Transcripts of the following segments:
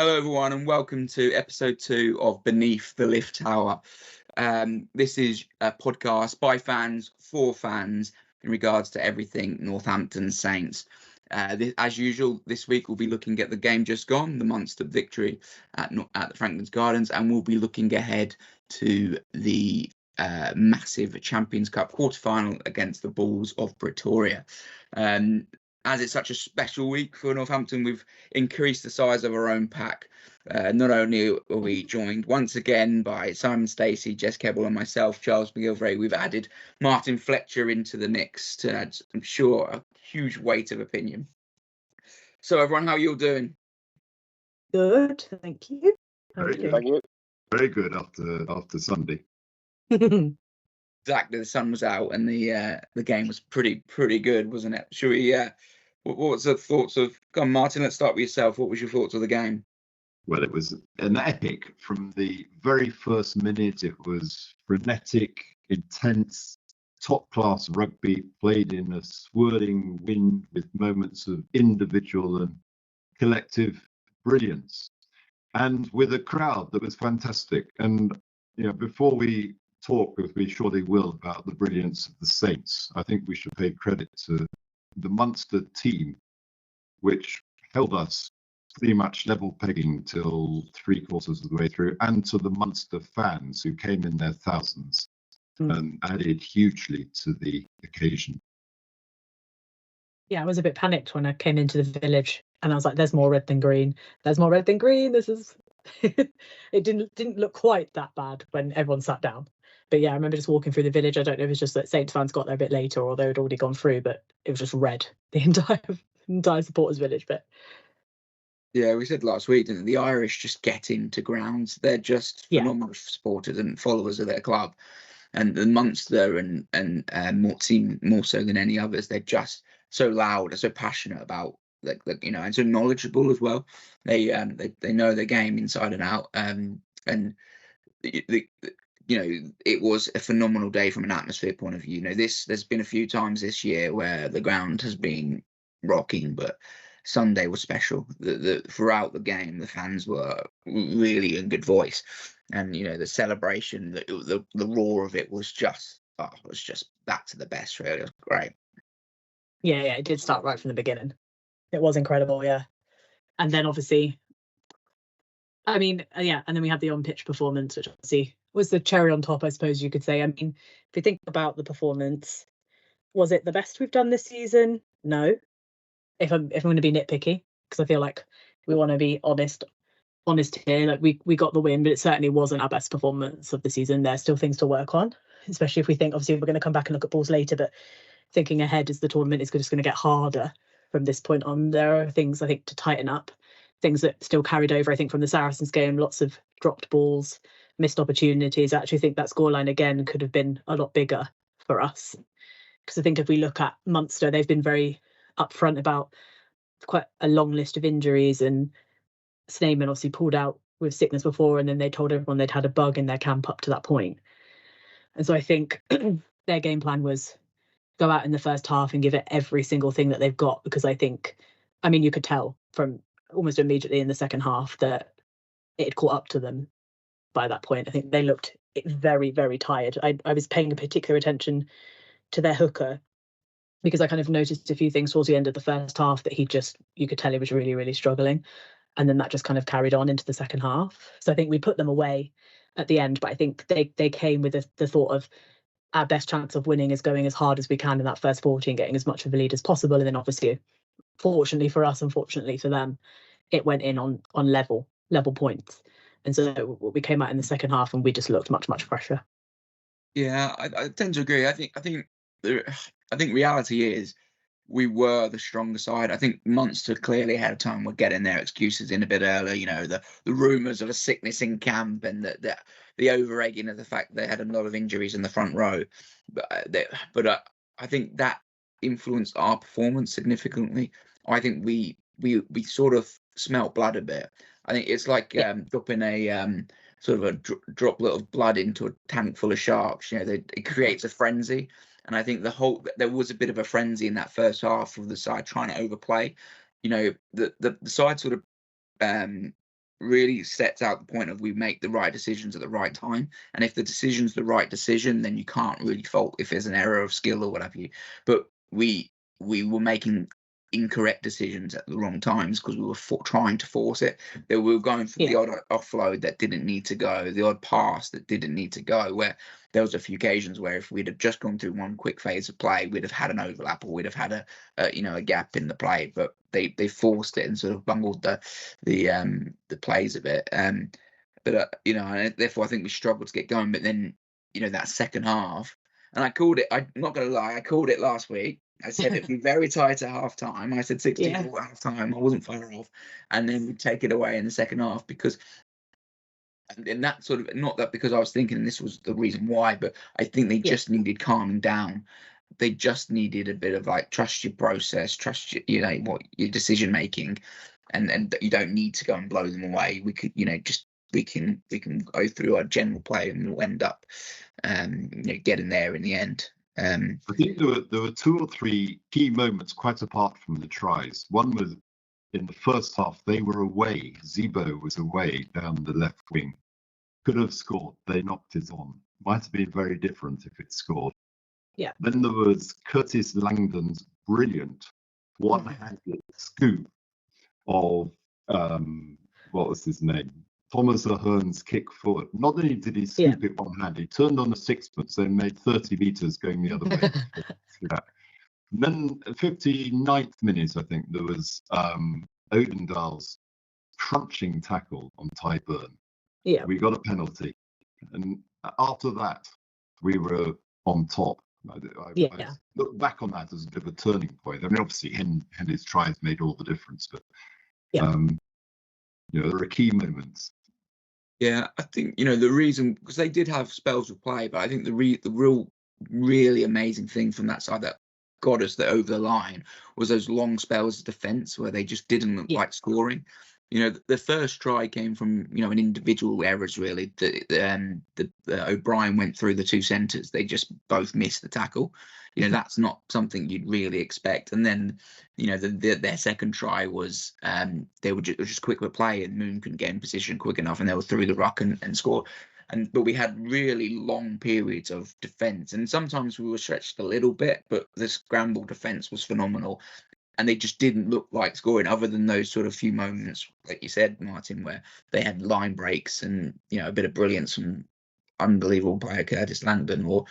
Hello, everyone, and welcome to episode 2 of Beneath the Lift Tower. This is a podcast by fans for fans in regards to everything Northampton Saints. As usual, this week we'll be looking at the game just gone, the Munster victory at the Franklin's Gardens, and we'll be looking ahead to the massive Champions Cup Qtr against the Bulls of Pretoria. As it's such a special week for Northampton, we've increased the size of our own pack. Not only are we joined once again by Simon Stacey, Jess Keble and myself, Charles McGilvray, we've added Martin Fletcher into the mix to add, I'm sure, a huge weight of opinion. So everyone, how are you all doing? Good, thank you. Very good. Very good after Sunday. Exactly, the sun was out and the game was pretty good, wasn't it? Should we? What was the thoughts of? Come on, Martin. Let's start with yourself. What was your thoughts of the game? Well, it was an epic from the very first minute. It was frenetic, intense, top-class rugby played in a swirling wind with moments of individual and collective brilliance, and with a crowd that was fantastic. And before we talk, as we surely will, about the brilliance of the Saints, I think we should pay credit to the Munster team, which held us pretty much level pegging till 3/4 of the way through, and to the Munster fans who came in their thousands and added hugely to the occasion. Yeah, I was a bit panicked when I came into the village and I was like, there's more red than green. There's more red than green. This is it didn't look quite that bad when everyone sat down. But yeah, I remember just walking through the village. I don't know if it's just that Saints fans got there a bit later or they had already gone through, but it was just red, the entire supporters village bit. Yeah, we said last week, didn't we? The Irish just get into grounds. They're just phenomenal supporters and followers of their club. And the Munster and seem more so than any others, they're just so loud and so passionate about and so knowledgeable as well. They know their game inside and out. It was a phenomenal day from an atmosphere point of view. There's been a few times this year where the ground has been rocking, but Sunday was special. Throughout the game, the fans were really in good voice, and the celebration, the roar of it was just back to the best. Really, it was great. Yeah, it did start right from the beginning. It was incredible, yeah. And then obviously, I mean, and then we had the on-pitch performance, which obviously was the cherry on top, I suppose you could say. I mean, if you think about the performance, was it the best we've done this season? No. If I'm going to be nitpicky, because I feel like we want to be honest here. Like we got the win, but it certainly wasn't our best performance of the season. There's still things to work on, especially if we think, obviously, we're going to come back and look at balls later, but thinking ahead as the tournament is just going to get harder from this point on. There are things, I think, to tighten up, things that still carried over, I think, from the Saracens game, lots of dropped balls, missed opportunities. I actually think that scoreline again could have been a lot bigger for us. Because I think if we look at Munster, they've been very upfront about quite a long list of injuries, and Snyman obviously pulled out with sickness before, and then they told everyone they'd had a bug in their camp up to that point. And so I think their game plan was go out in the first half and give it every single thing that they've got, because you could tell from almost immediately in the second half that it had caught up to them by that point. I think they looked very, very tired. I was paying a particular attention to their hooker, because I kind of noticed a few things towards the end of the first half that you could tell he was really, really struggling. And then that just kind of carried on into the second half. So I think we put them away at the end, but I think they came with the thought of our best chance of winning is going as hard as we can in that first 40 and getting as much of a lead as possible. And then obviously, fortunately for us, unfortunately for them, it went in on level points. And so we came out in the second half and we just looked much, much fresher. Yeah, I tend to agree. I think reality is we were the stronger side. I think Munster clearly ahead of time were getting their excuses in a bit earlier. The rumours of a sickness in camp and the over-egging of the fact they had a lot of injuries in the front row. But I think that influenced our performance significantly. I think we sort of smelt blood a bit. I think it's like dropping a sort of a droplet of blood into a tank full of sharks. It creates a frenzy. And I think there was a bit of a frenzy in that first half of the side trying to overplay. The side sort of really sets out the point of we make the right decisions at the right time. And if the decision's the right decision, then you can't really fault if there's an error of skill or what have you. But we were making incorrect decisions at the wrong times because we were trying to force it. That we were going for the odd offload that didn't need to go, the odd pass that didn't need to go, where there was a few occasions where if we'd have just gone through one quick phase of play, we'd have had an overlap or we'd have had a gap in the play. But they forced it and sort of bungled the plays a bit. But and therefore I think we struggled to get going. But then that second half, and I called it. I'm not going to lie, I called it last week. I said it'd be very tight at half time. I said 64 at half time. I wasn't far off. And then we'd take it away in the second half because, and that sort of, not that because I was thinking this was the reason why, but I think they just needed calming down. They just needed a bit of like, trust your process, trust your, what your decision making, and you don't need to go and blow them away. We could, we can go through our general play and we'll end up, getting there in the end. I think there were 2 or 3 key moments quite apart from the tries. One was in the first half, they were away. Zebo was away down the left wing. Could have scored. They knocked it on. Might have been very different if it scored. Yeah. Then there was Curtis Langdon's brilliant one-handed scoop of what was his name? Thomas Ahern's kick forward. Not only did he scoop it one hand, he turned on a sixpence and made 30 metres going the other way. And then 59th minute, I think, there was Odendaal's crunching tackle on Tyburn. Yeah. We got a penalty. And after that, we were on top. I look back on that as a bit of a turning point. I mean, obviously, Henry's tries made all the difference, but there are key moments. Yeah, I think the reason, because they did have spells of play, but I think the really amazing thing from that side that got us over the line was those long spells of defence where they just didn't look like scoring. The first try came from an individual errors really. The O'Brien went through the 2 centres. They just both missed the tackle. That's not something you'd really expect. And then their second try was they were just quick with play, and Moon couldn't get in position quick enough, and they were through the ruck and score. But we had really long periods of defence, and sometimes we were stretched a little bit, but the scramble defence was phenomenal. And they just didn't look like scoring, other than those sort of few moments, like you said, Martin, where they had line breaks and a bit of brilliance from unbelievable player Curtis Langdon, or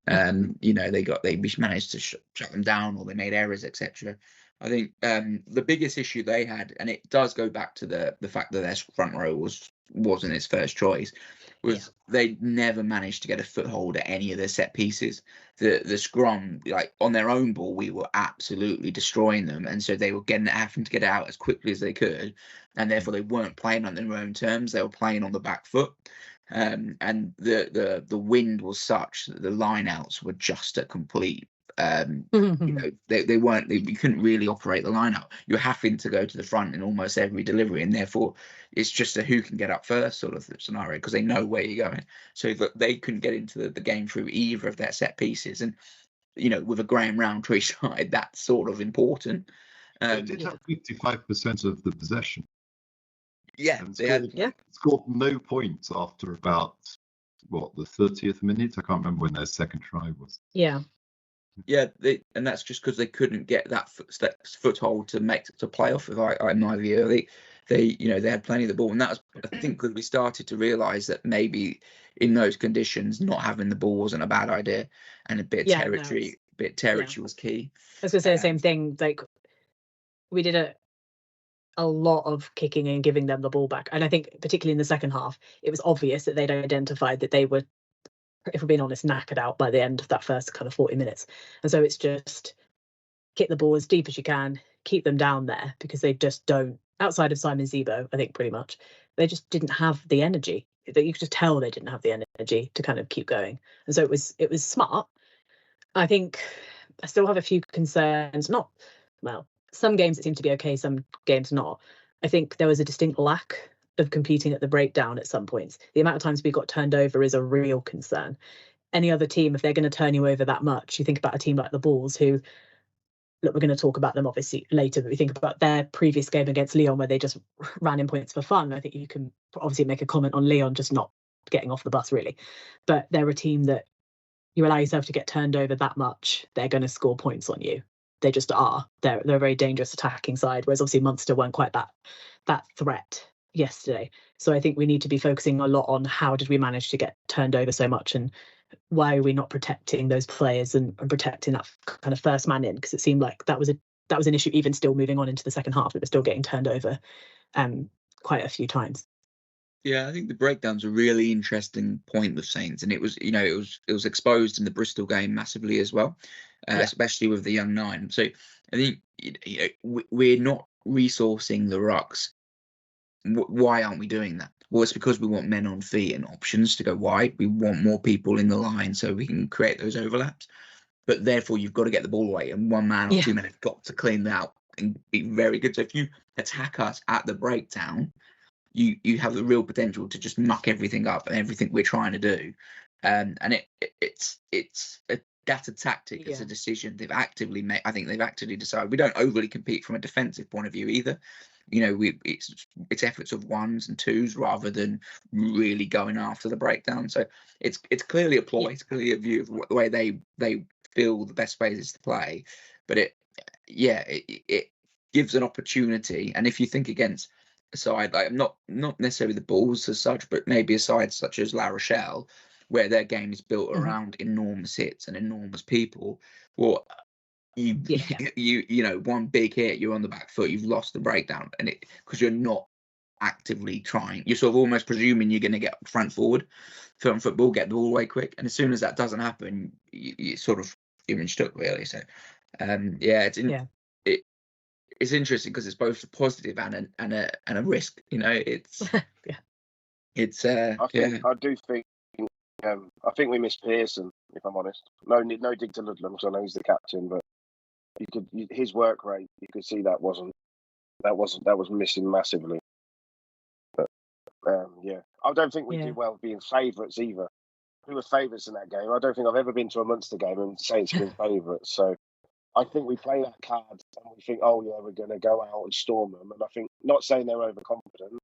they managed to shut them down, or they made errors, etc. I think the biggest issue they had, and it does go back to the fact that their front row wasn't its first choice, was they never managed to get a foothold at any of their set pieces. The scrum, like on their own ball, we were absolutely destroying them, and so they were having to get out as quickly as they could, and therefore they weren't playing on their own terms. They were playing on the back foot, and the wind was such that the lineouts were just a complete. They weren't. You couldn't really operate the line out. You're having to go to the front in almost every delivery, and therefore it's just a who can get up first sort of scenario, because they know where you're going. So that they couldn't get into the game through either of their set pieces, and with a Graham Roundtree side, that's sort of important. They did have 55% of the possession. Yeah, scored no points after about the 30th minute. I can't remember when their second try was. Yeah, and that's just because they couldn't get that foothold to play off of. In my view, they had plenty of the ball, and that was, I think, because we started to realise that maybe in those conditions, not having the ball wasn't a bad idea, and a bit of territory was key. I was going to say the same thing. Like, we did a lot of kicking and giving them the ball back, and I think particularly in the second half, it was obvious that they'd identified that they were, if we're being honest, knackered out by the end of that first kind of 40 minutes. And so it's just kick the ball as deep as you can, keep them down there, because they just don't, outside of Simon Zebo, I think pretty much, they just didn't have the energy. You could just tell they didn't have the energy to kind of keep going. And so it was smart. I think I still have a few concerns. Some games it seemed to be okay, some games not. I think there was a distinct lack of competing at the breakdown at some points. The amount of times we got turned over is a real concern. Any other team, if they're going to turn you over that much, you think about a team like the Bulls, who look, we're going to talk about them obviously later, but we think about their previous game against Lyon where they just ran in points for fun. I think you can obviously make a comment on Lyon just not getting off the bus really, but they're a team that you allow yourself to get turned over that much, they're going to score points on you. They just are. They're a very dangerous attacking side, whereas obviously Munster weren't quite that threat yesterday. So I think we need to be focusing a lot on how did we manage to get turned over so much, and why are we not protecting those players and protecting that kind of first man in, because it seemed like that was an issue even still moving on into the second half. It was still getting turned over quite a few times. Yeah, I think the breakdown's a really interesting point with Saints, and it was exposed in the Bristol game massively as well, especially with the young nine. So I think we're not resourcing the rucks. Why aren't we doing that? Well, it's because we want men on feet and options to go wide. We want more people in the line so we can create those overlaps. But therefore, you've got to get the ball away, and one man or two men have got to clean that out and be very good. So if you attack us at the breakdown, you have the real potential to just muck everything up and everything we're trying to do. And it's that's a tactic. It's a decision they've actively made. I think they've actively decided we don't overly compete from a defensive point of view either. It's efforts of ones and twos rather than really going after the breakdown. So it's clearly a ploy. It's clearly a view of the way they feel the best ways to play. But it gives an opportunity. And if you think against a side like not necessarily the Bulls as such, but maybe a side such as La Rochelle, where their game is built around enormous hits and enormous people, well, one big hit, you're on the back foot, you've lost the breakdown, and it because you're not actively trying. You're sort of almost presuming you're going to get front forward from football, get the ball away quick, and as soon as that doesn't happen, you sort of you're in stuck really. So it's interesting because it's both a positive and a risk. It's I do think I think we missed Pearson, if I'm honest. No dig to Ludlam because I know he's the captain, but his work rate, you could see that was missing massively. But I don't think we did well being favourites either. We were favourites in that game. I don't think I've ever been to a Munster game and Saints been favourites. So I think we play that card and we think, oh yeah, we're going to go out and storm them. And I think, not saying they're overconfident,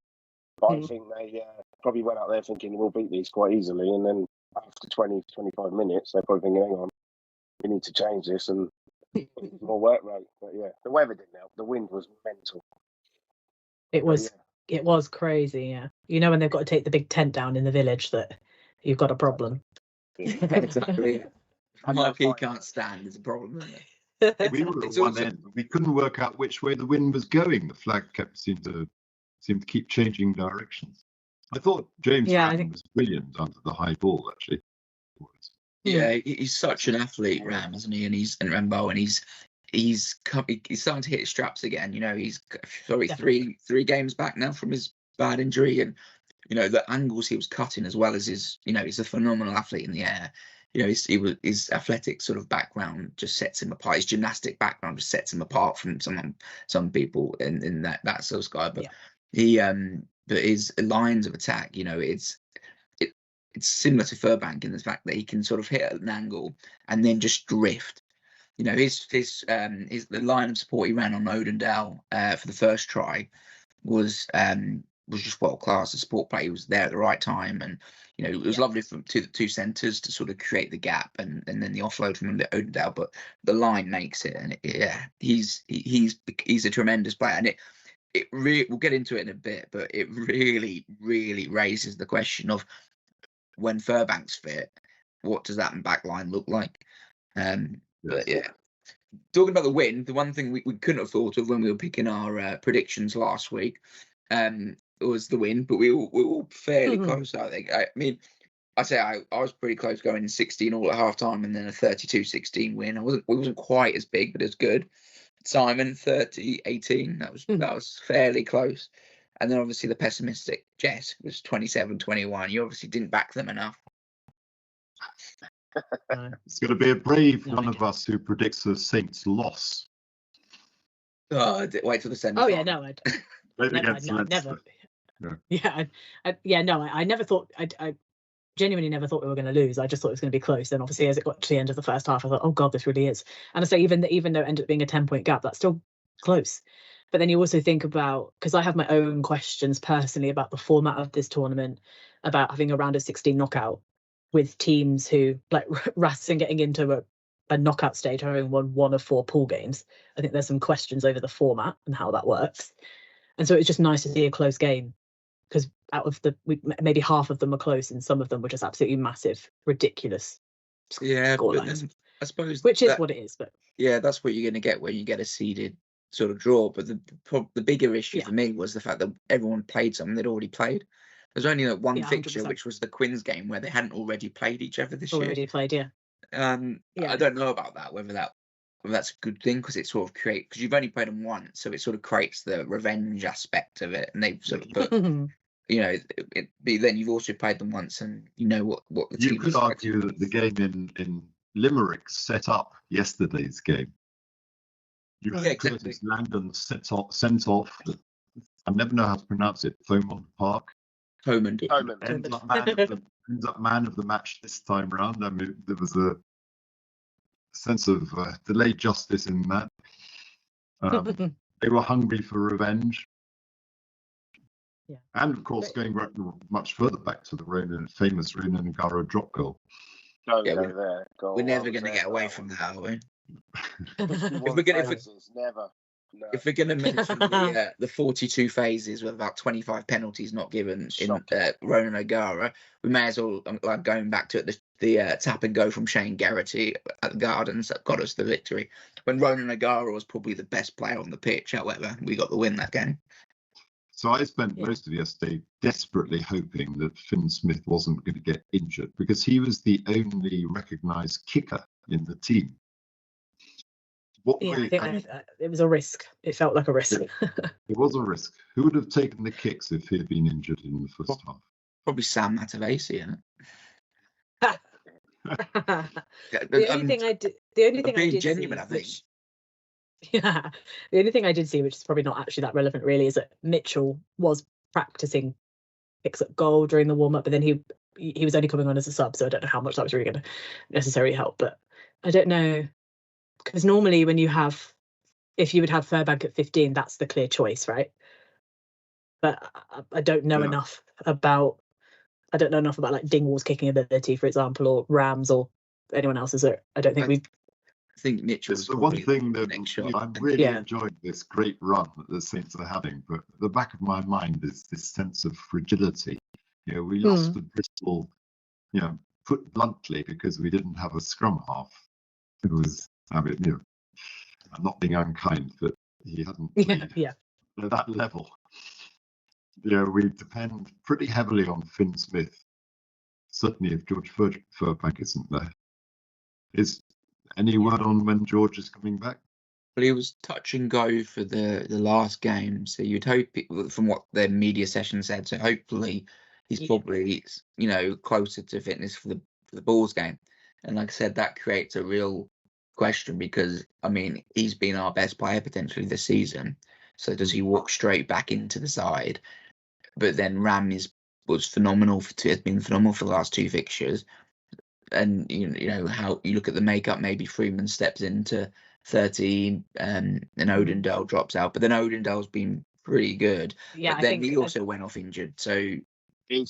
but I think they probably went out there thinking we'll beat these quite easily. And then after 20, 25 minutes, they're probably thinking, hang on, we need to change this and more work rate. But yeah, the weather didn't help. The wind was mental. It was crazy, yeah. When they've got to take the big tent down in the village, that you've got a problem. Exactly. Marquee can't stand is a problem, isn't it? We were at one end. We couldn't work out which way the wind was going. The flag seemed to keep changing directions. I thought James Ram was brilliant under the high ball, actually. Yeah, he's such an athlete, Ram, isn't he? And Rambo, and he's starting to hit his straps again. He's three games back now from his bad injury, and the angles he was cutting as well as his. He's a phenomenal athlete in the air. His athletic sort of background just sets him apart. His gymnastic background just sets him apart from some people in that sort of guy. But but his lines of attack, it's similar to Furbank in the fact that he can sort of hit at an angle and then just drift. The line of support he ran on Odendale for the first try was just world class. The support play was there at the right time, and it was lovely to the two centres to sort of create the gap and then the offload from Odendale. But the line makes it, and he's a tremendous player, and we'll get into it in a bit, but it really, really raises the question of when Furbank's fit, what does that back line look like? But yeah, talking about the win, the one thing we couldn't have thought of when we were picking our predictions last week was the win, but we were all fairly close, I think. I mean, I'd say I was pretty close going in 16 all at half time and then a 32-16 win. It wasn't quite as big, but it's good. Simon 30-18. That was fairly close. And then obviously the pessimistic Jess was 27-21. You obviously didn't back them enough. It's going to be a brave one of us who predicts a Saints loss. Oh, wait till the semi. Oh yeah, no, I'd Maybe against never. I never thought. genuinely never thought we were going to lose. I just thought it was going to be close. And obviously, as it got to the end of the first half, I thought, oh God, this really is. And I say, even though it ended up being a 10-point gap, that's still close. But then you also think about, because I have my own questions personally about the format of this tournament, about having a round of 16 knockout with teams who, like Racing getting into a knockout stage having won 1 of 4 pool games. I think there's some questions over the format and how that works. And so it's just nice to see a close game, because out of maybe half of them were close and some of them were just absolutely massive, ridiculous scorelines. I suppose which is what it is. But yeah, that's what you're going to get when you get a seeded sort of draw. But the bigger issue for me was the fact that everyone played something they'd already played. There's only like one fixture, 100%. Which was the Quins game, where they hadn't already played each other this year. Already played, yeah. I don't know about that, whether that's a good thing, because it sort of creates, because you've only played them once, so it sort of creates the revenge aspect of it, and they've sort of put, you know, then you've also played them once, and you know what the team. You could argue that the game in Limerick set up yesterday's game. You had Curtis Langdon sent off. I never know how to pronounce it. Thomond Park. Thomond. Ends up man of the match this time round. I mean, there was a sense of delayed justice in that. They were hungry for revenge. Yeah. And of course, going much further back to the famous Ronan O'Gara drop goal. We're never going to get away from that, are we? If we're going to mention the 42 phases with about 25 penalties not given in Ronan O'Gara, we may as well, like going back to the tap and go from Shane Garrity at the Gardens that got us the victory. When Ronan O'Gara was probably the best player on the pitch, however, we got the win that game. So I spent most of yesterday desperately hoping that Finn Smith wasn't going to get injured, because he was the only recognised kicker in the team. I think it was a risk. It felt like a risk. It was a risk. Who would have taken the kicks if he had been injured in the first half? Probably Sam Matavesi, isn't it? The only thing I did genuine, see, the only thing I did see, which is probably not actually that relevant really, is that Mitchell was practicing kicks at goal during the warm-up, but then he was only coming on as a sub, so I don't know how much that was really going to necessarily help. But I don't know, because normally if you would have Furbank at 15, that's the clear choice, right? But I don't know enough about like Dingwall's kicking ability, for example, or Rams or anyone else's. I don't think I think Mitchell's the one thing that I'm really enjoying this great run that the Saints are having, but at the back of my mind is this sense of fragility. You know, we lost to Bristol, you know, put bluntly, because we didn't have a scrum half. It was, I mean, you know, I'm not being unkind, but he hadn't played at that level. You know, we depend pretty heavily on Finn Smith. Certainly, if George Furbank isn't there. Is any word on when George is coming back? Well, he was touch and go for the last game, so you'd hope, from what the media session said, so hopefully he's probably, you know, closer to fitness for the Bulls game. And like I said, that creates a real question, because I mean, he's been our best player potentially this season. So does he walk straight back into the side? But then Ram has been phenomenal for the last 2 fixtures. And you know how you look at the makeup, maybe Freeman steps into 13 and Odendale drops out, but then Odendale's been pretty good. But then he also went off injured. So do you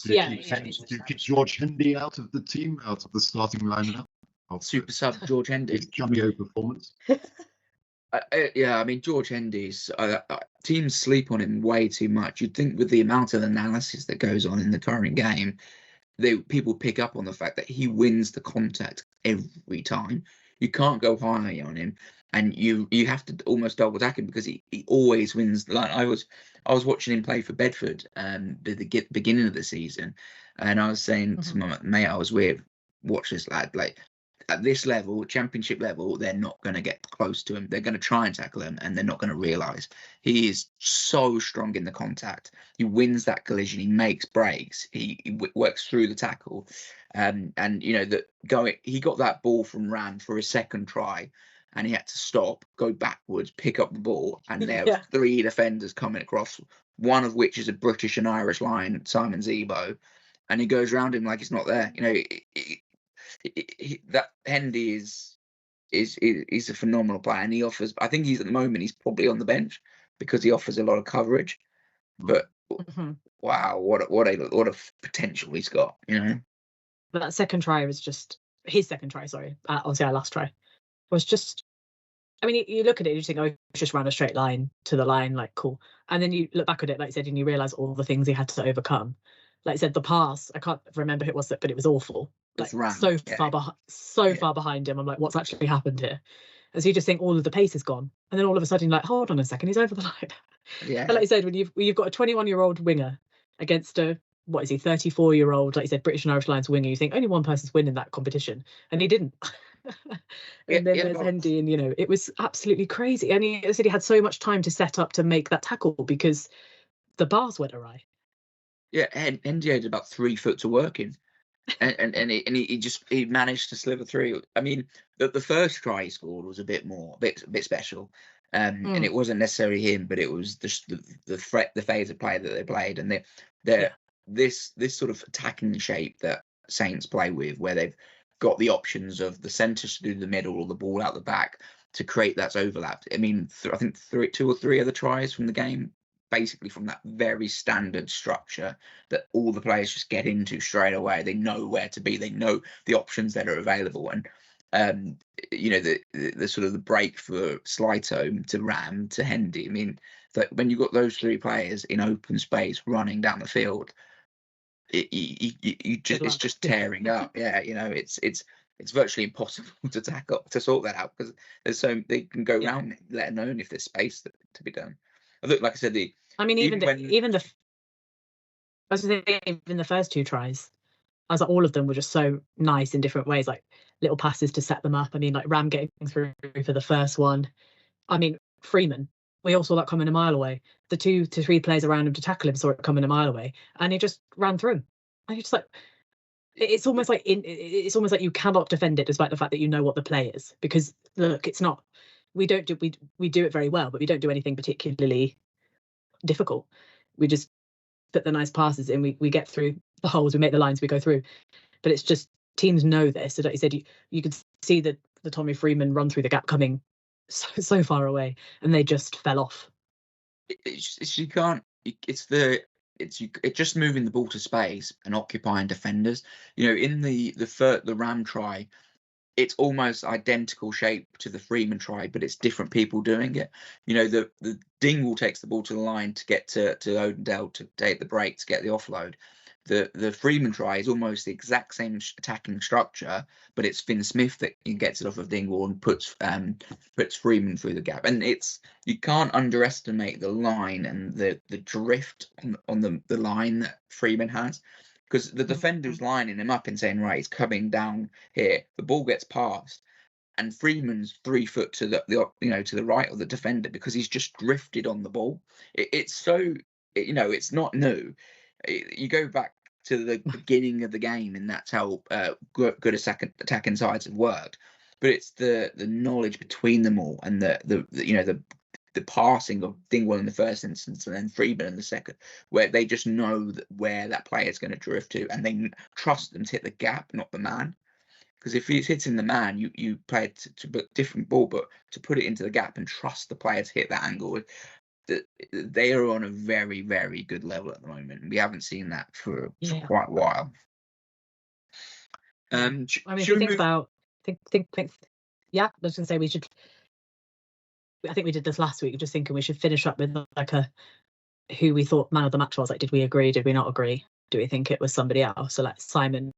kick George Hendy out of the team, out of the starting lineup? Super sub George Hendy. His cameo performance. I mean, George Hendy's teams sleep on him way too much. You'd think with the amount of analysis that goes on in the current game, people pick up on the fact that he wins the contact every time. You can't go high on him, and you have to almost double tack him, because he always wins. Like I was watching him play for Bedford the beginning of the season, and I was saying to my mate I was with, watch this lad, like at this level, championship level, they're not going to get close to him. They're going to try and tackle him, and they're not going to realise he is so strong in the contact. He wins that collision. He makes breaks. He works through the tackle, and you know he got that ball from Ram for his second try, and he had to stop, go backwards, pick up the ball, and there were 3 defenders coming across. One of which is a British and Irish line, Simon Zebo. and he goes around him like he's not there. You know, that Hendy is a phenomenal player, and he offers. I think he's at the moment he's probably on the bench because he offers a lot of coverage. But wow, what a potential he's got. You know, that second try was just his second try. Sorry, obviously our last try was just. I mean, you look at it, you just think, oh, it's just ran a straight line to the line, like cool. And then you look back at it, like I said, and you realise all the things he had to overcome. Like I said, the pass, I can't remember who it was, but it was awful. Like far behind him. I'm like, what's actually happened here? And so you just think all of the pace is gone, and then all of a sudden, like, hold on a second, he's over the line. Yeah. And like you said, when you've got a 21-year-old winger against a 34-year-old, like you said, British and Irish Lions winger, you think only one person's winning that competition, and he didn't. And then there's Hendy, and it was absolutely crazy. And he said he had so much time to set up to make that tackle because the bars went awry. Yeah, Hendy had about 3 foot to work in, and he managed to sliver through. I mean, the first try he scored was a bit special, and it wasn't necessarily him, but it was the phase of play that they played, and this sort of attacking shape that Saints play with, where they've got the options of the centre to do the middle or the ball out the back to create that overlap. I mean, I think 2 or 3 other tries from the game, basically from that very standard structure that all the players just get into straight away. They know where to be. They know the options that are available. And, the sort of the break for Slyto to Ram to Hendy. I mean, when you've got those 3 players in open space running down the field, it's just tearing up. Yeah, it's virtually impossible to sort that out because there's they can go round it, let alone if there's space to be done. Like I said, even the first 2 tries, I was like, all of them were just so nice in different ways, like little passes to set them up. I mean, like Ram getting through for the first one. I mean, Freeman, we all saw that coming a mile away. The 2 to 3 players around him to tackle him saw it coming a mile away, and he just ran through him. And you're just like, it's almost like you cannot defend it despite the fact that you know what the play is, because look, it's not. We do it very well, but we don't do anything particularly difficult. We just put the nice passes in. We get through the holes, we make the lines, we go through. But it's just teams know this. So like you said, you could see the Tommy Freeman run through the gap coming so far away, and they just fell off. It's just moving the ball to space and occupying defenders. In the Ram try, it's almost identical shape to the Freeman try, but it's different people doing it. The Dingwall takes the ball to the line to get to Odendell to take the break to get the offload. The Freeman try is almost the exact same attacking structure, but it's Finn Smith that gets it off of Dingwall and puts Freeman through the gap. And you can't underestimate the line and the drift on the line that Freeman has, because the defender's lining him up and saying, right, he's coming down here. The ball gets passed, and Freeman's 3 foot to the right of the defender because he's just drifted on the ball. It's not new. You go back to the beginning of the game, and that's how good attacking sides have worked. But it's the knowledge between them all, and the passing of Dingwall in the first instance, and then Freeman in the second, where they just know where that player is going to drift to, and they trust them to hit the gap, not the man. Because if he's hitting the man, you play it to put different ball, but to put it into the gap and trust the player to hit that angle. They are on a very, very good level at the moment, and we haven't seen that for quite a while. I mean, if you think about, yeah, I was going to say we should. I think we did this last week. Just thinking we should finish up with like who we thought man of the match was. Like, did we agree? Did we not agree? Do we think it was somebody else? So, like Simon,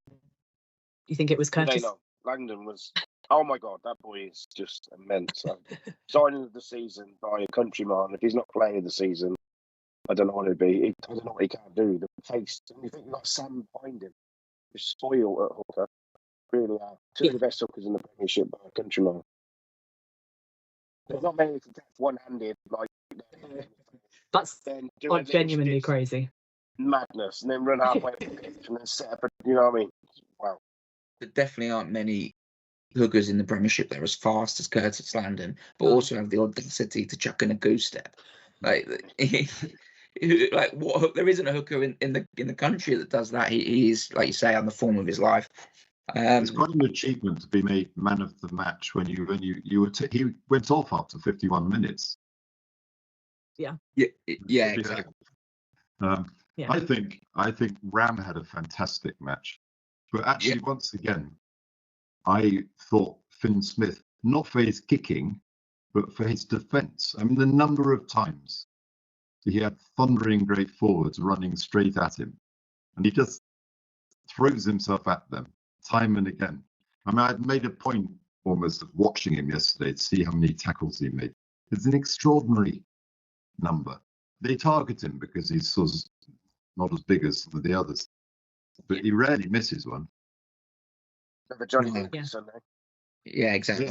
you think it was Curtis? Langdon was. Oh my God, that boy is just immense. Signing of the season by a countryman. If he's not playing of the season, I don't know what it'd be. I don't know what he can do. The pace. And you think you've got Sam behind him. You're spoiled at hooker. Really are. 2 of the best hookers in the Premiership by a countryman. There's not many to test one-handed. That's genuinely crazy. Madness. And then run halfway up the pitch and then set up you know what I mean? Wow. There definitely aren't many hookers in the Premiership that are as fast as Curtis Landon, but also have the audacity to chuck in a goose step. Like like what? There isn't a hooker in the country that does that. He is, like you say, on the form of his life. It's quite an achievement to be made man of the match when you were. He went off after 51 minutes. Yeah, exactly. Yeah. I think Ram had a fantastic match, but actually, once again, I thought Finn Smith, not for his kicking, but for his defence. I mean, the number of times he had thundering great forwards running straight at him, and he just throws himself at them time and again. I mean, I made a point almost of watching him yesterday to see how many tackles he made. It's an extraordinary number. They target him because he's sort of not as big as some of the others, but he rarely misses one. The Johnny Yeah. Wilkinson. Yeah, exactly.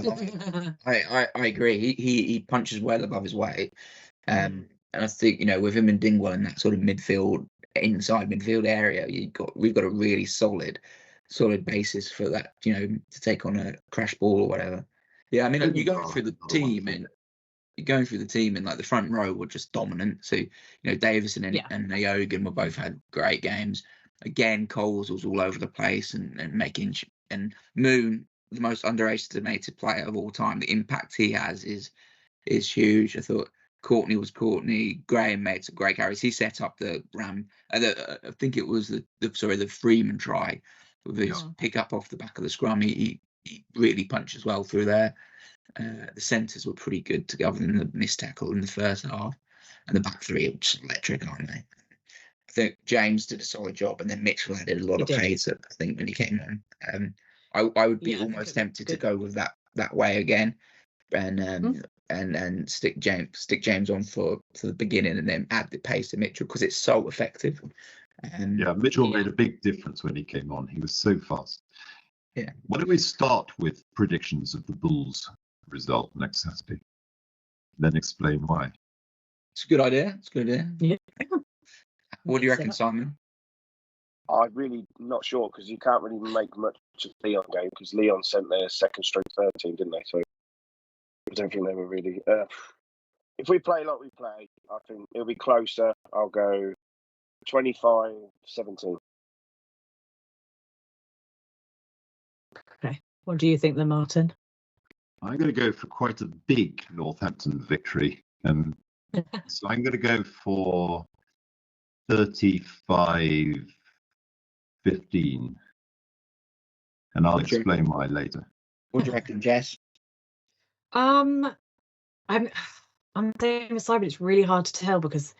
I agree. He punches well above his weight, and I think with him and Dingwall in that sort of inside midfield area, we've got a really solid basis for that. To take on a crash ball or whatever. Yeah, I mean, you're going through the team and like the front row were just dominant. So Davison and Naogan were both had great games. Again, Coles was all over the place and making and Moon, the most underestimated player of all time. The impact he has is huge. I thought Courtney was Courtney. Graham made some great carries. He set up the Ram. I think it was the Freeman try with his pick up off the back of the scrum. He really punches well through there. The centres were pretty good, other than the missed tackle in the first half, and the back three were just electric, aren't they? I think James did a solid job, and then Mitchell added a lot of pace. I think when he came on, I would be almost tempted to go with that way again, and stick James on for the beginning, and then add the pace to Mitchell because it's so effective. Mitchell made a big difference when he came on. He was so fast. Yeah. Why don't we start with predictions of the Bulls result next Saturday, then explain why? It's a good idea. Yeah. What do you reckon, Simon? I'm really not sure because you can't really make much of the Leon game because Leon sent their second straight third team, didn't they? So I don't think they were really. If we play like we play, I think it'll be closer. I'll go 25-17. Okay. What do you think then, Martin? I'm going to go for quite a big Northampton victory, and so I'm going to go for 35-15, and I'll explain why later. What do you reckon, Jess? I'm saying beside, but it's really hard to tell because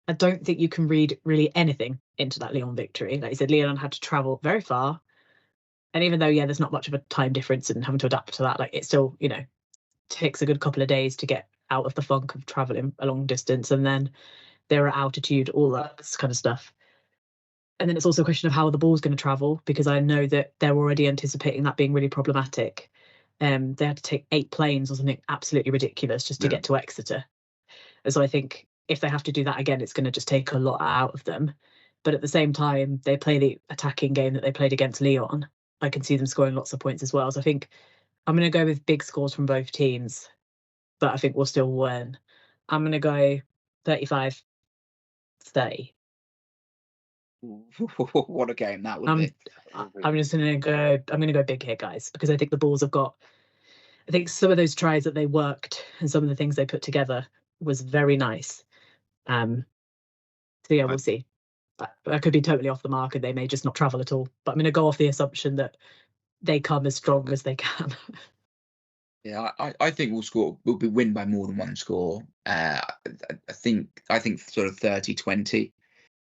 I don't think you can read really anything into that Leon victory. Like you said, Leon had to travel very far. And even though, there's not much of a time difference and having to adapt to that, like it still, takes a good couple of days to get out of the funk of traveling a long distance. And then they're at altitude, all that kind of stuff. And then it's also a question of how the ball's going to travel, because I know that they're already anticipating that being really problematic. They had to take 8 planes or something absolutely ridiculous just to get to Exeter. And so I think if they have to do that again, it's going to just take a lot out of them. But at the same time, they play the attacking game that they played against Leon. I can see them scoring lots of points as well. So I think I'm going to go with big scores from both teams, but I think we'll still win. I'm going to go 35-30. What a game that would be. I'm just going to go big here, guys, because I think the Bulls have got, I think some of those tries that they worked and some of the things they put together was very nice. So we'll see. I could be totally off the mark and they may just not travel at all. But I'm going to go off the assumption that they come as strong as they can. Yeah, I think we'll be win by more than one score. I think sort of 30-20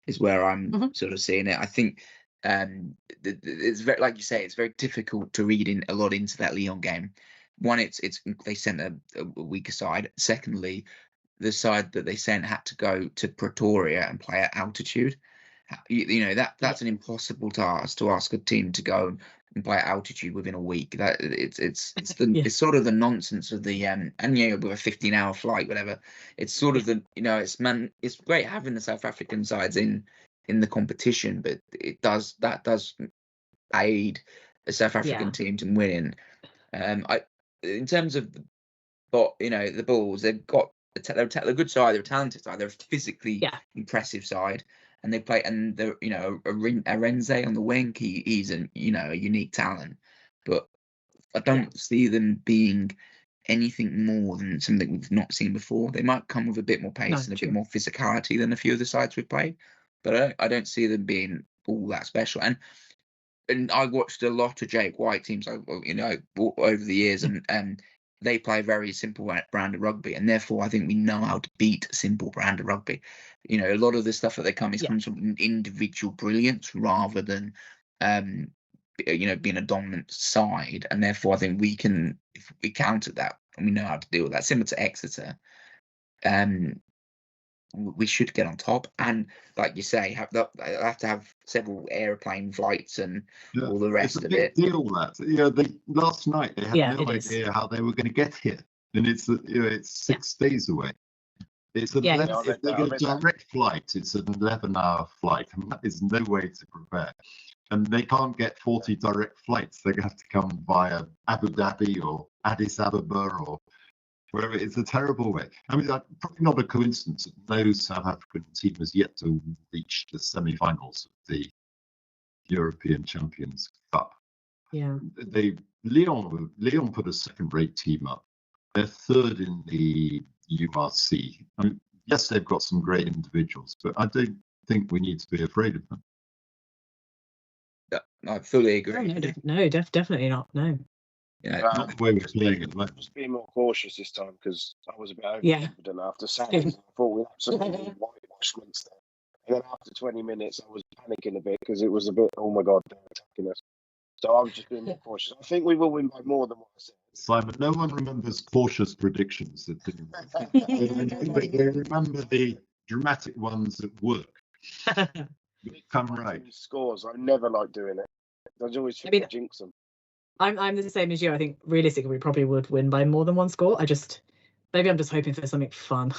is where I'm sort of seeing it. I think it's very, like you say, it's very difficult to read in a lot into that Leon game. One, it's they sent a weaker side. Secondly, the side that they sent had to go to Pretoria and play at altitude. That's an impossible task to ask a team to go and play at altitude within a week. That it's it's sort of the nonsense of the and with a 15-hour flight, whatever. It's sort of the it's great having the South African sides in the competition, but that does aid a South African team to winning. In terms of the Bulls, they've got they're a good side, they're a talented side, they're a physically Yeah. impressive side, and they play, and they're, you know, Arenze on the wing, he's a, you know, a unique talent, but I don't see them being anything more than something we've not seen before. They might come with a bit more pace and a bit more physicality than a few of the sides we've played, but I don't see them being all that special. And I watched a lot of Jake White teams, you know, over the years, and they play a very simple brand of rugby, and therefore I think we know how to beat a simple brand of rugby. You know, a lot of the stuff that they comes from individual brilliance rather than, you know, being a dominant side, and therefore I think we can, if we counter that and we know how to deal with that, similar to Exeter, we should get on top. And like you say, have to have several airplane flights and all the rest of it. Deal that, you know, last night they had no idea how they were going to get here, and it's, you know, it's 6 days away. It's if they get a direct flight, it's an 11-hour flight, and that is no way to prepare. And they can't get 40 direct flights. They have to come via Abu Dhabi or Addis Ababa or wherever. It's a terrible way. I mean, probably not a coincidence that no South African team has yet to reach the semi-finals of the European Champions Cup. Yeah. Leon put a second-rate team up. They're third in the URC. I mean, yes, they've got some great individuals, but I don't think we need to be afraid of them. I fully agree. No, definitely not. No. Yeah, not the way we're playing at the moment. Just being more cautious this time because I was a bit overconfident after Saturday. I thought we absolutely whitewashed Munster. And then after 20 minutes, I was panicking a bit because it was a bit, oh my God, they're attacking us. So I was just being more cautious. I think we will win by more than what I said. Simon, no one remembers cautious predictions. They remember the dramatic ones that work. Come right. Scores. I never like doing it. I always think I jinx them. I'm the same as you. I think realistically we probably would win by more than one score. Maybe I'm just hoping for something fun,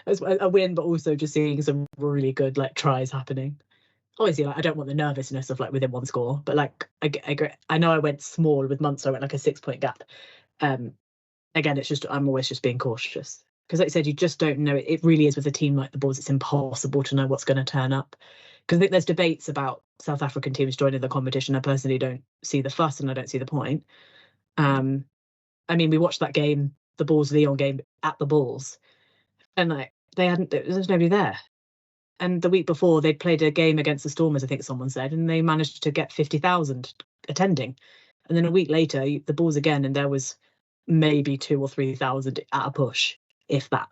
as a win, but also just seeing some really good like tries happening. Obviously, like, I don't want the nervousness of like within one score, but like I know I went small with Munster. I went like a 6-point gap. Again, it's just I'm always just being cautious because, like I said, you just don't know. It really is with a team like the Bulls. It's impossible to know what's going to turn up. Because I think there's debates about South African teams joining the competition. I personally don't see the fuss and I don't see the point. I mean, we watched that game, the Bulls-Leon game at the Bulls, and like there's nobody there. And the week before, they'd played a game against the Stormers, I think someone said, and they managed to get 50,000 attending. And then a week later, the Bulls again, and there was maybe 2,000 or 3,000 at a push, if that.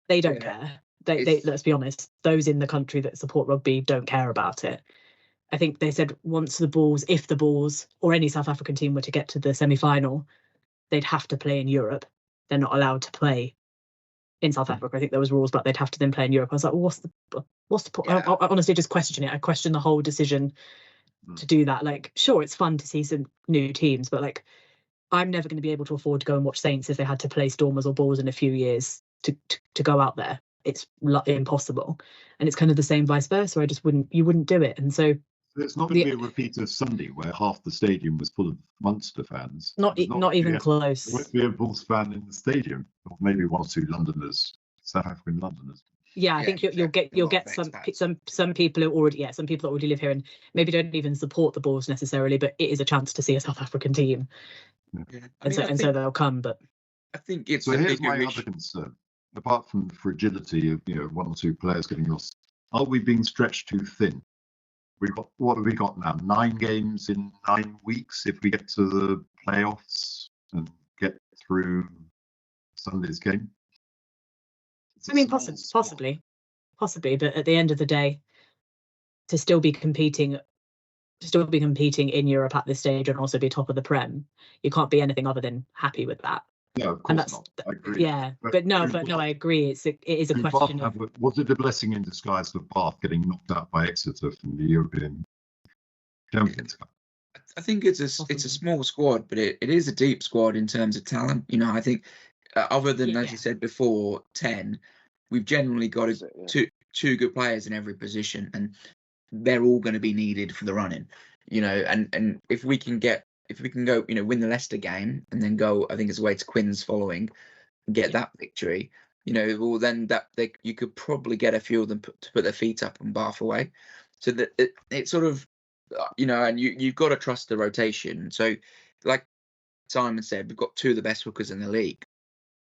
They don't care. They let's be honest, those in the country that support rugby don't care about it. I think they said if the Bulls or any South African team were to get to the semi-final, they'd have to play in Europe. They're not allowed to play in South Africa. I think there was rules, but they'd have to then play in Europe. I was like, well, what's the point? I honestly just question it. I question the whole decision to do that. Like, sure, it's fun to see some new teams, but like, I'm never going to be able to afford to go and watch Saints if they had to play Stormers or Bulls in a few years to go out there. It's impossible, and it's kind of the same vice versa. You wouldn't do it, and so it's not going to be a repeat of Sunday where half the stadium was full of Munster fans. Not even close. There won't be a Bulls fan in the stadium, or maybe 1 or 2 Londoners, South African Londoners. Yeah, I think you'll get some people who already live here and maybe don't even support the Bulls necessarily, but it is a chance to see a South African team, so they'll come. But I think it's here's my other concern. Apart from the fragility of 1 or 2 players getting lost, are we being stretched too thin? What have we got now? 9 games in 9 weeks if we get to the playoffs and get through Sunday's game. I mean, possibly, but at the end of the day, to still be competing in Europe at this stage and also be top of the Prem, you can't be anything other than happy with that. Yeah, of course not. I agree. Yeah, but I agree. It is a question. Was it a blessing in disguise for Bath getting knocked out by Exeter from the European Champions Cup? I think it's a small squad, but it is a deep squad in terms of talent. I think other than as you said before, 10, we've generally got two good players in every position, and they're all going to be needed for the running. And if we can go, win the Leicester game and then go, I think it's away to Quins following, get that victory, well then you could probably get a few of them to put their feet up and barf away. So that it sort of, and you've got to trust the rotation. So like Simon said, we've got two of the best hookers in the league.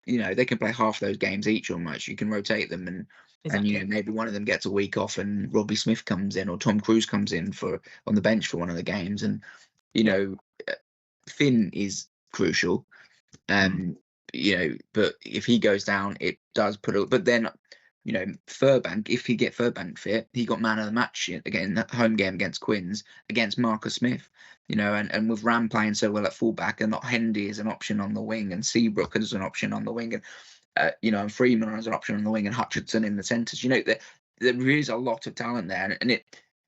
They can play half those games each almost. You can rotate them and maybe one of them gets a week off and Robbie Smith comes in or Tom Cruise comes in on the bench for one of the games. And, Finn is crucial. But if he goes down, it does but then, Furbank, if he get Furbank fit, he got man of the match again, that home game against Quins, against Marcus Smith, and with Ram playing so well at fullback and not Hendy is an option on the wing and Seabrook is an option on the wing and, and Freeman as an option on the wing and Hutchinson in the centres, there is a lot of talent there. And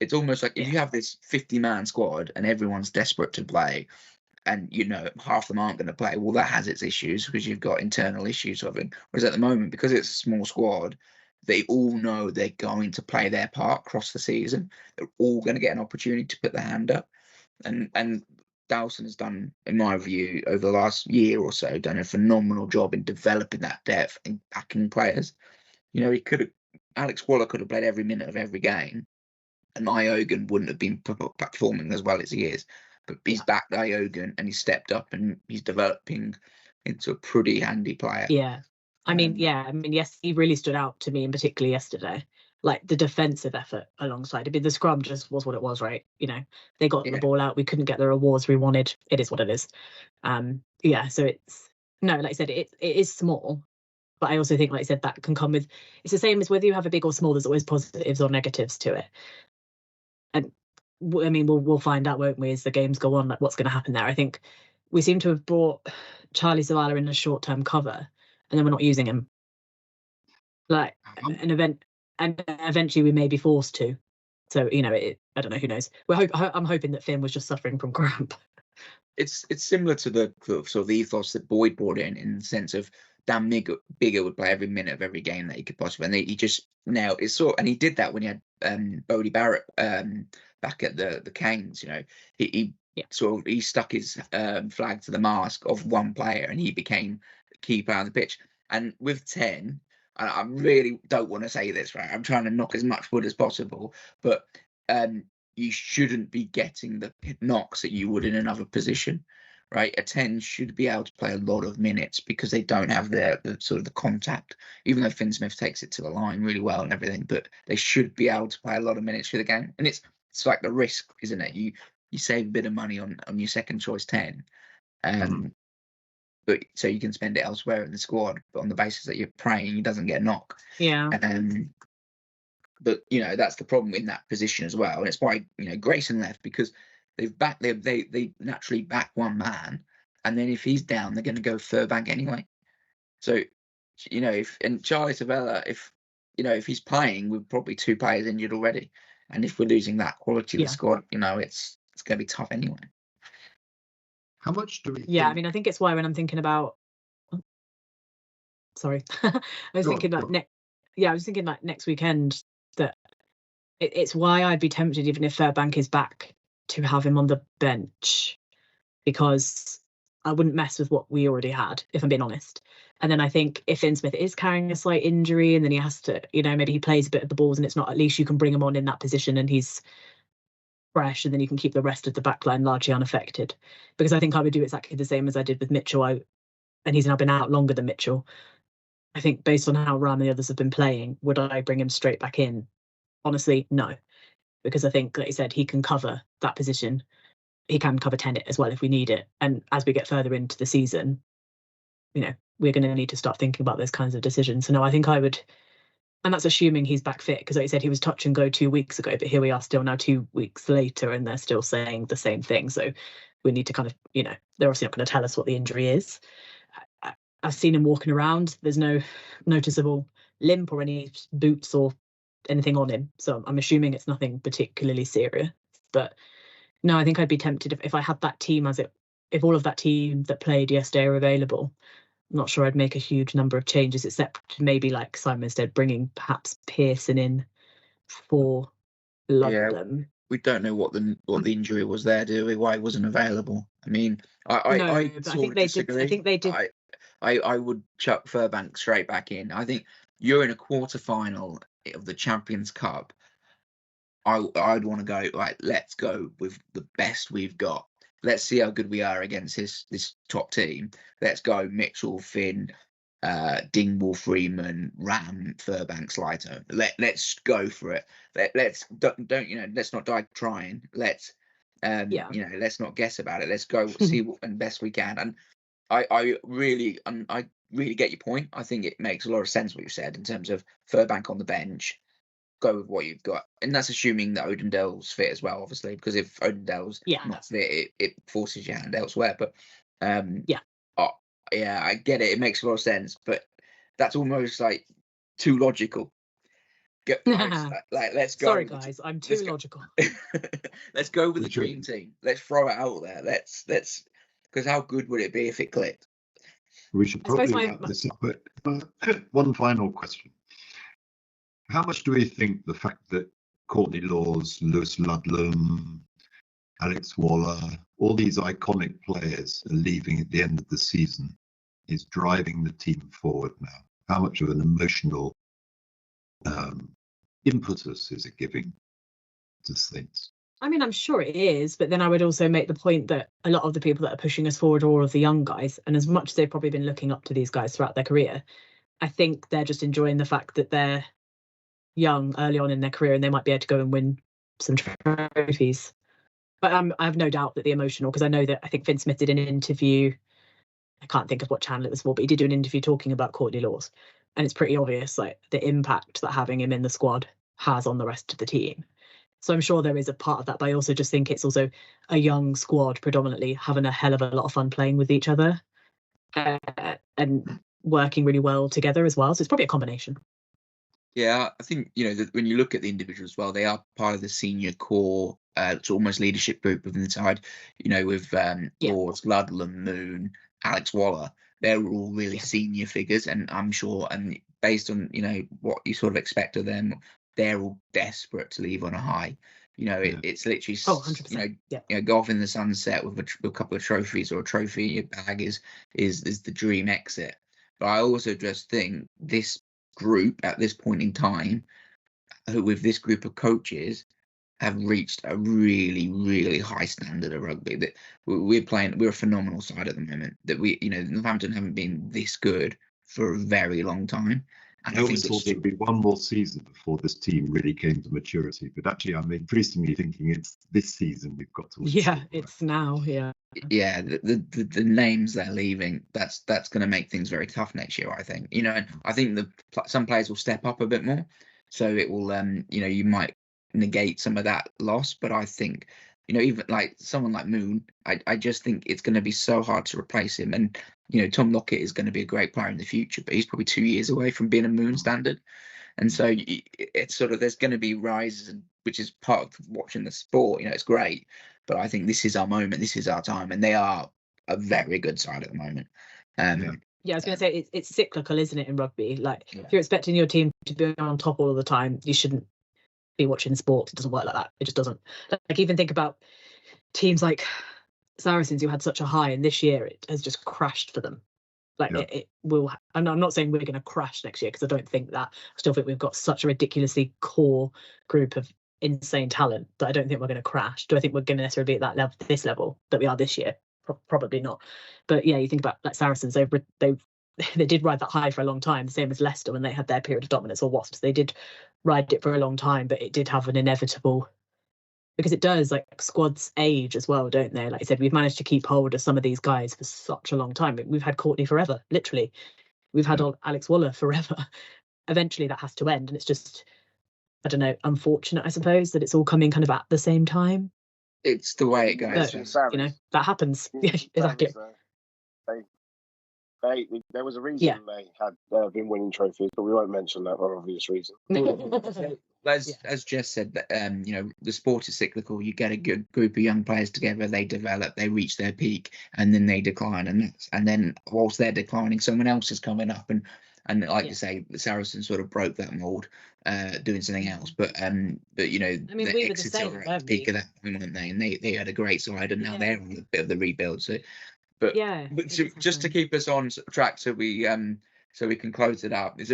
it's almost like if you have this 50-man squad and everyone's desperate to play, and half them aren't going to play, well, that has its issues because you've got internal issues of it. Whereas at the moment, because it's a small squad, they all know they're going to play their part across the season. They're all going to get an opportunity to put their hand up. And Dawson has done, in my view, over the last year or so, done a phenomenal job in developing that depth and backing players. Alex Waller could have played every minute of every game, and Iogan wouldn't have been performing as well as he is. But he's backed Iogan and he's stepped up and he's developing into a pretty handy player. Yeah. Yes, he really stood out to me, and particularly yesterday. Like the defensive effort alongside. The scrum just was what it was, right? They got the ball out. We couldn't get the rewards we wanted. It is what it is. So it's, no, like I said, it is small. But I also think, like I said, that can come with, it's the same as whether you have a big or small, there's always positives or negatives to it. And we'll find out, won't we, as the games go on, like what's going to happen there. I think we seem to have brought Charlie Zavala in a short-term cover, and then we're not using him. Like and eventually we may be forced to. So I don't know, who knows. I'm hoping that Finn was just suffering from cramp. It's similar to the sort of ethos that Boyd brought in the sense of Dan Bigger would play every minute of every game that he could possibly, and he just now it's and he did that when he had Bodie Barrett back at the Canes. He stuck his flag to the mast of one player and he became the key player on the pitch. And with 10, I really don't want to say this, right? I'm trying to knock as much wood as possible, but you shouldn't be getting the knocks that you would in another position, right? A 10 should be able to play a lot of minutes because they don't have the sort of the contact, even though Finn Smith takes it to the line really well and everything, but they should be able to play a lot of minutes for the game. And it's like the risk, isn't it? You save a bit of money on your second choice 10, but so you can spend it elsewhere in the squad, but on the basis that you're praying he doesn't get a knock. Yeah. But that's the problem in that position as well, and it's why Grayson left, because they naturally back one man, and then if he's down, they're going to go Furbank anyway. So if Charlie Savella, if he's playing with probably two players injured already, and if we're losing that quality of the squad, it's going to be tough anyway. How much do we? Yeah, I think it's why when I'm thinking about, sorry, I was thinking like next weekend, that it's why I'd be tempted, even if Furbank is back, to have him on the bench, because I wouldn't mess with what we already had, if I'm being honest. And then I think if Finn Smith is carrying a slight injury and then he has to, maybe he plays a bit of the balls and it's not, at least you can bring him on in that position and he's fresh, and then you can keep the rest of the back line largely unaffected. Because I think I would do exactly the same as I did with Mitchell, and he's now been out longer than Mitchell. I think based on how Ram and the others have been playing, would I bring him straight back in? Honestly, no. Because I think, like you said, he can cover that position. He can cover 10 as well if we need it. And as we get further into the season, we're going to need to start thinking about those kinds of decisions. So no, I think I would, and that's assuming he's back fit, because like you said, he was touch and go 2 weeks ago, but here we are still now 2 weeks later and they're still saying the same thing. So we need to kind of, they're obviously not going to tell us what the injury is. I've seen him walking around. There's no noticeable limp or any boots or anything on him. So I'm assuming it's nothing particularly serious. But no, I think I'd be tempted if I had that team if all of that team that played yesterday are available. I'm not sure I'd make a huge number of changes, except maybe, like Simon said, bringing perhaps Pearson in for London. Yeah, we don't know what the injury was there, do we? Why it wasn't available? I mean, I think they did. I would chuck Furbank straight back in. I think you're in a quarter-final of the Champions Cup. I'd want to go, right, let's go with the best we've got. Let's see how good we are against this top team. Let's go Mitchell, Finn, Dingwall, Freeman, Ram, Furbank, Sligo. Let's go for it. Let's not die trying. Let's let's not guess about it. Let's go see what and best we can. And I really get your point. I think it makes a lot of sense what you said in terms of Furbank on the bench. Go with what you've got, and that's assuming that Odendell's fit as well, obviously, because if Odendell's not fit, it forces your hand elsewhere. But I get it. It makes a lot of sense, but that's almost like too logical. Let's go. Sorry, guys, I'm too logical. Let's go with the dream team. Let's throw it out there. Let's because how good would it be if it clicked? We should probably wrap this up. But one final question. How much do we think the fact that Courtney Laws, Lewis Ludlam, Alex Waller, all these iconic players are leaving at the end of the season is driving the team forward now? How much of an emotional impetus is it giving to things? I mean, I'm sure it is, but then I would also make the point that a lot of the people that are pushing us forward are all of the young guys, and as much as they've probably been looking up to these guys throughout their career, I think they're just enjoying the fact that they're young early on in their career and they might be able to go and win some trophies. But I have no doubt that the emotional, because I think Finn Smith did an interview, I can't think of what channel it was for, but he did do an interview talking about Courtney Laws, and it's pretty obvious like the impact that having him in the squad has on the rest of the team. So I'm sure there is a part of that, but I also just think it's also a young squad predominantly having a hell of a lot of fun playing with each other and working really well together as well. So it's probably a combination. Yeah, I think, when you look at the individuals as well, they are part of the senior core, it's almost leadership group within the side, with Laws, Ludlam, Moon, Alex Waller. They're all really senior figures, and I'm sure, and based on, what you sort of expect of them, they're all desperate to leave on a high. It's literally, 100%. Go off in the sunset with a couple of trophies or a trophy in your bag is the dream exit. But I also just think this group at this point in time, with this group of coaches, have reached a really, really high standard of rugby. That we're a phenomenal side at the moment. That Northampton haven't been this good for a very long time. And I always thought there'd be one more season before this team really came to maturity. But actually, I'm increasingly thinking it's this season we've got to win. Yeah, it's now. Yeah. Yeah, the names they're leaving, that's going to make things very tough next year, I think. And I think some players will step up a bit more, so it will you might negate some of that loss. But I think even like someone like Moon, I just think it's going to be so hard to replace him. And Tom Lockett is going to be a great player in the future, but he's probably 2 years away from being a Moon standard. And so it's sort of, there's going to be rises, which is part of watching the sport. It's great. But I think this is our moment. This is our time. And they are a very good side at the moment. I was going to say, it's cyclical, isn't it, in rugby? Like, if you're expecting your team to be on top all of the time, you shouldn't be watching sports. It doesn't work like that. It just doesn't. Like, even think about teams like Saracens who had such a high, and this year it has just crashed for them. Like, it will. I'm not saying we're going to crash next year, because I don't think that. I still think we've got such a ridiculously core group of insane talent that I don't think we're going to crash. Do I think we're going to necessarily be at that level, this level that we are this year? Probably not. But yeah, you think about like Saracens, they did ride that high for a long time, the same as Leicester when they had their period of dominance, or Wasps. They did ride it for a long time, but it did have an inevitable, because it does, like, squads age as well, don't they? Like I said, we've managed to keep hold of some of these guys for such a long time. We've had Courtney forever, literally. We've had Alex Waller forever. Eventually that has to end, and it's just, I don't know, unfortunate, I suppose, that it's all coming kind of at the same time. It's the way it goes. But, that happens. Yeah, exactly. There was a reason they had been winning trophies, but we won't mention that for obvious reasons. As Jess said, the sport is cyclical. You get a good group of young players together, they develop, they reach their peak, and then they decline. And then whilst they're declining, someone else is coming up. And like you say, the Saracens sort of broke that mold, doing something else. But we were the same, at the peak of that point, weren't they? And they had a great side, and now they're on a bit of the rebuild. So, But, Yeah, just to keep us on track, so we can close it out. Has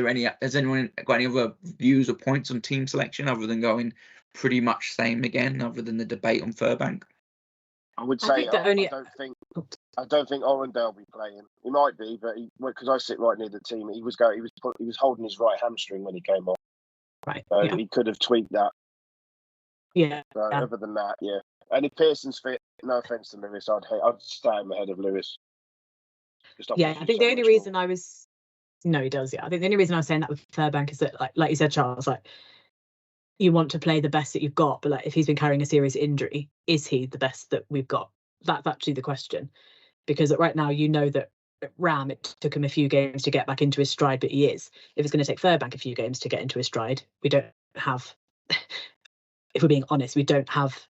anyone got any other views or points on team selection other than going pretty much same again, other than the debate on Furbank? I would I say think the only- I don't think Orendale will be playing. He might be, but because I sit right near the team, he was holding his right hamstring when he came on. Right. So Yeah. he could have tweaked that. Yeah. So other than that, yeah. And if Pearson's fit, no offence to Lewis, I'd stay him ahead of Lewis. Yeah, I think the only reason I was he does. Yeah, I think the only reason I was saying that with Furbank is that, like you said, Charles, like you want to play the best that you've got, but like if he's been carrying a serious injury, is he the best that we've got? That's actually the question, because right now you know that Ram, it took him a few games to get back into his stride, but he is. If it's going to take Furbank a few games to get into his stride, we don't have. If we're being honest, we don't have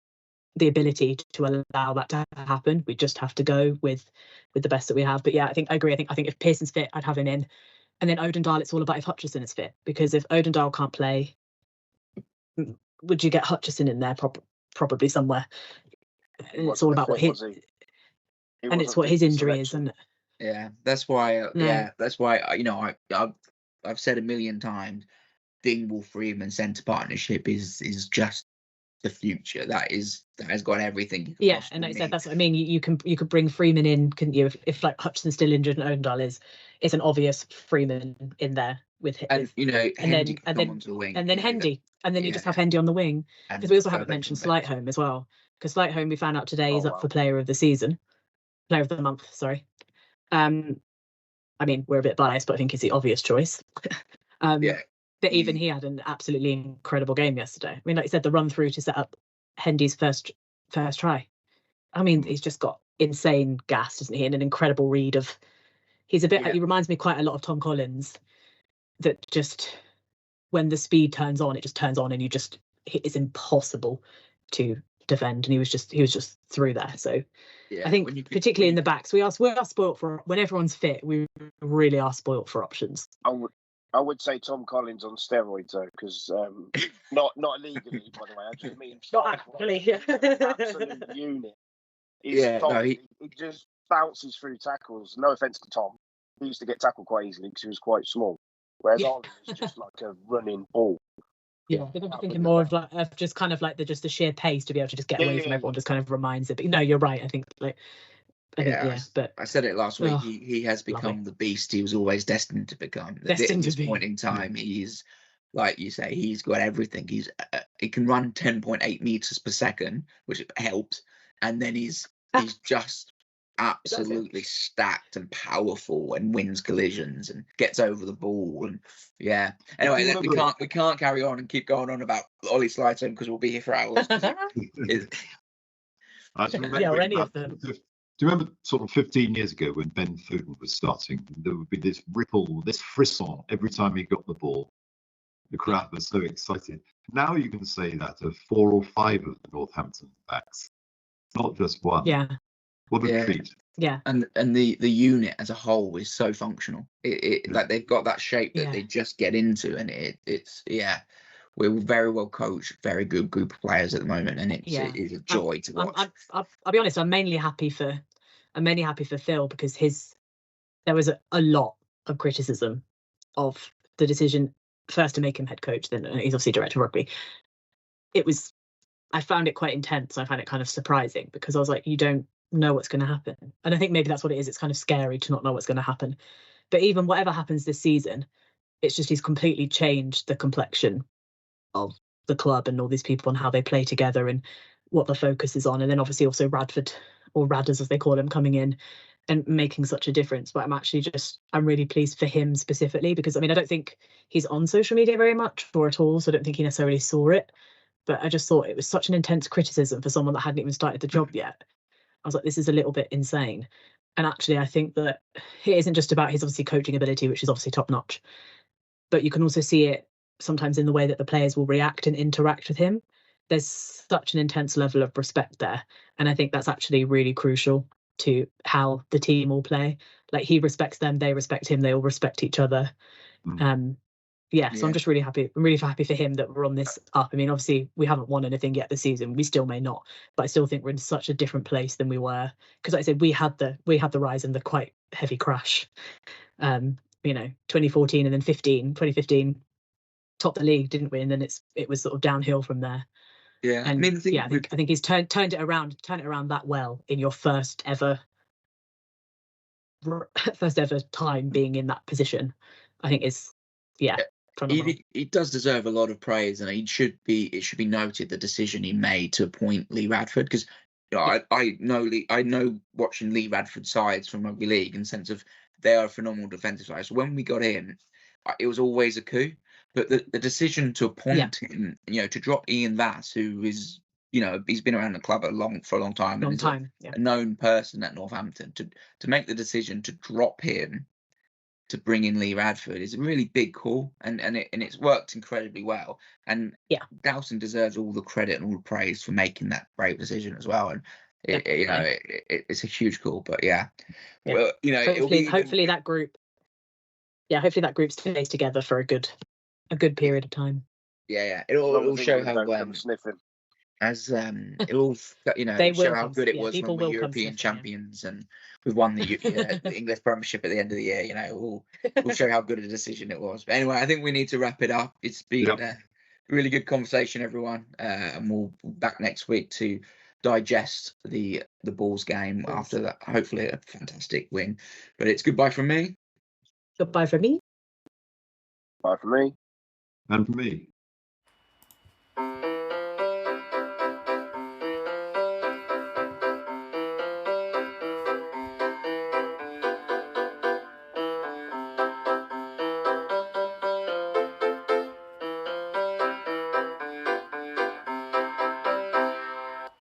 the ability to allow that to happen. We just have to go with the best that we have. But yeah, I agree. I think if Pearson's fit, I'd have him in. And then Odendal, it's all about if Hutchison is fit, because if Odendal can't play, would you get Hutchison in there? Probably somewhere. And it's all about what his injury is, isn't it? Yeah, that's why. That's why. I've said a million times, Dingwall Freeman centre partnership is just the future. That has got everything. Yeah, and like I said, that's what I mean. You could bring Freeman in, couldn't you? If like Hutchison's still injured and Odendal is, it's an obvious Freeman in there with him. And Hendy and then onto the wing, and then Hendy, and then you just have Hendy on the wing. Because we also haven't mentioned Slightholme as well. Because Slightholme, we found out today, is up for Player of the Month. Sorry. I mean, we're a bit biased, but I think he's the obvious choice. But even he had an absolutely incredible game yesterday. I mean, like you said, the run through to set up Hendy's first try. I mean, he's just got insane gas, doesn't he? And an incredible read of. He reminds me quite a lot of Tom Collins. That just when the speed turns on, it just turns on, and it's impossible to defend. And he was just through there. So I think particularly in the backs, we are spoilt for when everyone's fit. We really are spoilt for options. I would say Tom Collins on steroids though, because not illegally, by the way. I just mean not actually. Absolute unit. He just bounces through tackles. No offense to Tom, he used to get tackled quite easily because he was quite small. Whereas Ollie is just like a running ball. Yeah, I think I'm thinking more of just kind of like the sheer pace to be able to just get away from everyone. Just kind of reminds it. But no, you're right. I think but I said it last week. He has become the beast he was always destined to become. At this point in time, he's like you say, he's got everything. He can run 10.8 meters per second, which helps, and then he's just absolutely stacked and powerful and wins collisions and gets over the ball and Anyway, we can't carry on and keep going on about Ollie Slightholme because we'll be here for hours. Or any of them. Do you remember sort of 15 years ago when Ben Foden was starting? There would be this ripple, this frisson every time he got the ball. The crowd was so excited. Now you can say that of 4 or 5 of the Northampton backs, not just one. Yeah. What a treat. Yeah. And the unit as a whole is so functional. Like they've got that shape that they just get into, and it's we're very well coached, very good group of players at the moment, and it is a joy to watch. I'll be honest, I'm mainly happy for Phil because there was a lot of criticism of the decision first to make him head coach, then he's obviously director of rugby. I found it quite intense. I found it kind of surprising because I was like, you don't know what's going to happen. And I think maybe that's what it is. It's kind of scary to not know what's going to happen. But even whatever happens this season, it's just he's completely changed the complexion of the club and all these people and how they play together and what the focus is on. And then obviously also Radford, or Radders as they call him, coming in and making such a difference. But I'm really pleased for him specifically because I don't think he's on social media very much or at all. So I don't think he necessarily saw it. But I just thought it was such an intense criticism for someone that hadn't even started the job yet. I was like, this is a little bit insane. And actually, I think that it isn't just about his obviously coaching ability, which is obviously top notch, but you can also see it sometimes in the way that the players will react and interact with him. There's such an intense level of respect there. And I think that's actually really crucial to how the team will play. Like he respects them, they respect him, they all respect each other. yeah, so I'm just really happy. I'm really happy for him that we're on this up. I mean, obviously we haven't won anything yet this season. We still may not, but I still think we're in such a different place than we were. Because like I said, we had the rise and the quite heavy crash. 2014 and then 2015 topped the league, didn't we? And then it was sort of downhill from there. Yeah, And I think he's turned it around that well in your first ever time being in that position. I think is he does deserve a lot of praise, and it should be noted the decision he made to appoint Lee Radford, because I know watching Lee Radford sides from rugby league in the sense of they are a phenomenal defensive side. So when we got him, it was always a coup. But the decision to appoint him, to drop Ian Vass, who is, he's been around the club for a long time, and is a known person at Northampton, to make the decision to drop him to bring in Lee Radford is a really big call, and it's worked incredibly well. And Dowson deserves all the credit and all the praise for making that brave decision as well. And it's a huge call, but well, hopefully that group stays together for a good period of time. It'll show how it'll show how good it was when we're European champions and we've won the English Premiership at the end of the year. We'll show how good a decision it was. But anyway, I think we need to wrap it up. It's been a really good conversation, everyone, and we'll be back next week to digest the Bulls game after that, hopefully a fantastic win. But it's goodbye from me. Goodbye from me. Bye from me. And from me.